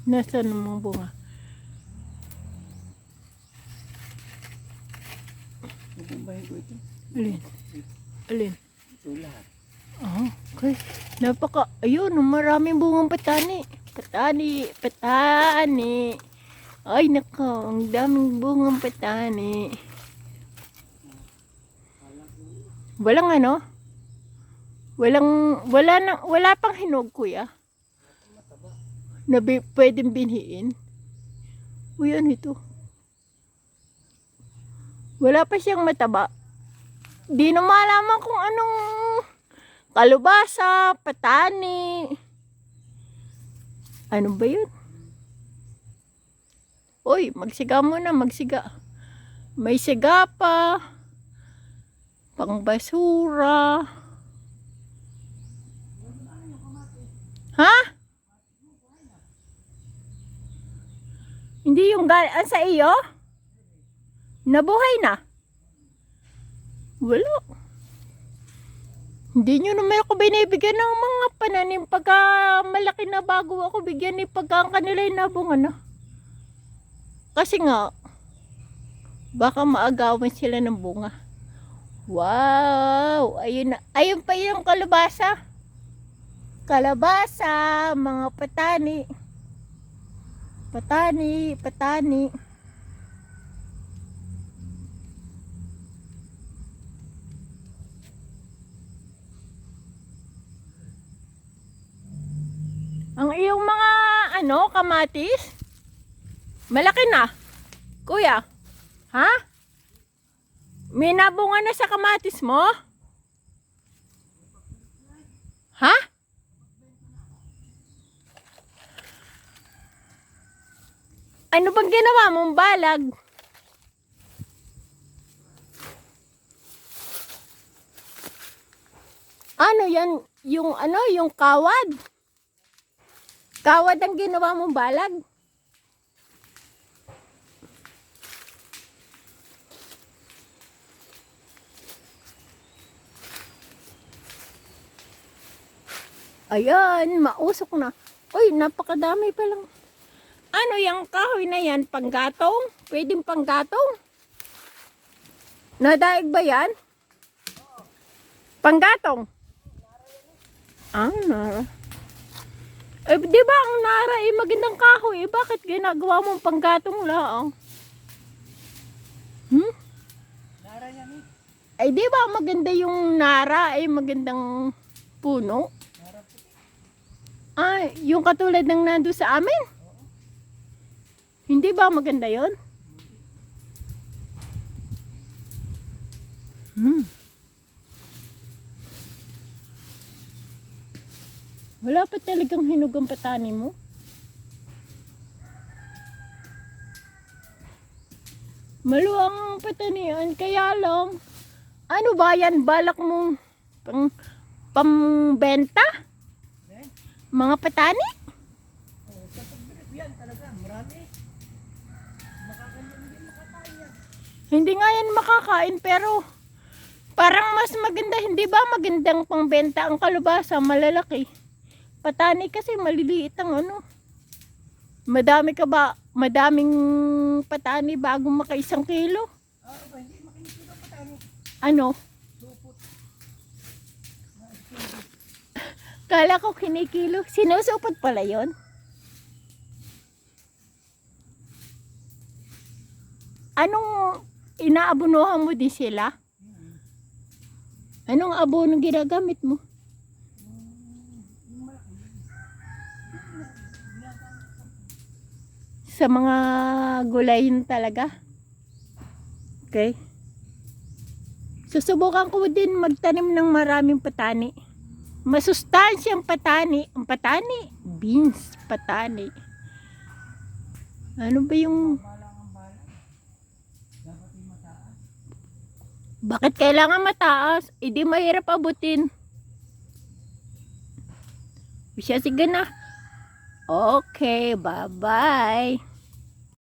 Nasaan ang mga bunga? Nakumbahin ko ito. Alin? Alin? Ito lahat. Oh, okay. Ayun, maraming bungang patani. Patani. Ay, nako, ang daming bungang patani. Wala pang hinog, kuya. Pwedeng binhiin. Uy, ano ito? Wala pa siyang mataba. Di na malaman kung anong kalubasa, patani. Ano ba yun? Uy, magsiga muna, magsiga. May siga pa. Pangbasura. Ha? Hindi yung galaan sa iyo? Nabuhay na? Wala. Hindi nyo naman ako binibigyan ng mga pananim pagka malaki na bago ako bigyan ni pagka ang kanila yung nabunga na. Kasi nga, baka maagawan sila ng bunga. Wow! Ayun na. Ayun pa yung kalabasa. Kalabasa, mga patani. Patani. Ang iyong mga kamatis, malaki na. Kuya, ha? May nabunga na sa kamatis mo? Ha? Ano bang ginawa mong balag? Ano yan? Yung kawad? Kawad ang ginawa mong balag? Ayan, mausok na. Uy, napakadami pa lang. Ano yung kahoy na yan? Panggatong? Pwedeng panggatong? Nadaig ba yan? Panggatong? Nara. Di ba ang nara magandang kahoy? Bakit ginagawa mong panggatong lang? Nara yan Di ba maganda yung nara magandang puno? Yung katulad ng nando sa amin? Hindi ba maganda yon? Wala pa talagang hinog ang patani mo? Maluwang ang patanian, kaya lang. Ano ba yan? Balak mong pambenta? Mga patani? Sa pagbilit yan talaga, marami. Hindi nga yan makakain, pero parang mas maganda, hindi ba magandang pangbenta ang kalabasa, malalaki. Patani kasi maliliit ang Madaming patani bago maka 1 kilo. Hindi makinikilo patani. Ano? Supot. Kala ko kinikilo. Sinusupot pala yon. Anong inaabunuhan mo din sila? Anong abono ginagamit mo? Sa mga gulayin talaga? Okay. Susubukan ko din magtanim ng maraming patani. Masustansyang patani. Ang patani? Beans. Patani. Ano ba yung... Bakit kailangan mataas? Di mahirap abutin. Siya, sige na. Okay, bye-bye.